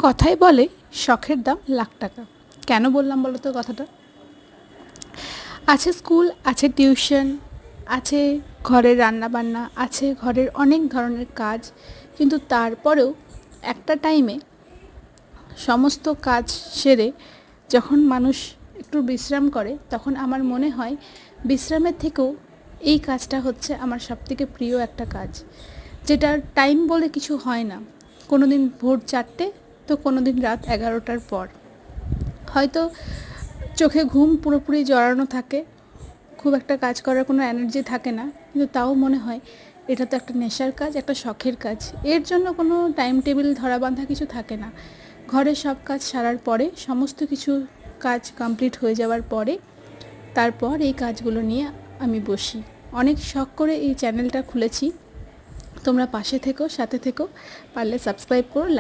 কথাই বলে শখের দাম লাখ টাকা। কেন বললাম বলো তো কথাটা? আছে স্কুল, আছে টিউশন, আছে ঘরের রান্নাবান্না, আছে ঘরের অনেক ধরনের কাজ, কিন্তু তারপরেও একটা টাইমে সমস্ত কাজ সেরে যখন মানুষ একটু বিশ্রাম করে, তখন আমার মনে হয় বিশ্রামের থেকেও এই কাজটা হচ্ছে আমার সবথেকে প্রিয় একটা কাজ, যেটার টাইম বলে কিছু হয় না। কোনো দিন ভোর 4টে, তো কোনো দিন রাত 11টার পর। হয়তো চোখে ঘুম পুরোপুরি জড়ানো থাকে, খুব একটা কাজ করার কোনো এনার্জি থাকে না, কিন্তু তাও মনে হয় এটা তো একটা নেশার কাজ, একটা শখের কাজ। এর জন্য কোনো টাইম টেবিল ধরা বাঁধা কিছু থাকে না। ঘরের সব কাজ সারার পরে, সমস্ত কিছু কাজ কমপ্লিট হয়ে যাওয়ার পরে, তারপর এই কাজগুলো নিয়ে আমি বসি। অনেক শখ করে এই চ্যানেলটা খুলেছি। তোমরা পাশে থেকো, সাথে থেকো, পারলে সাবস্ক্রাইব করো,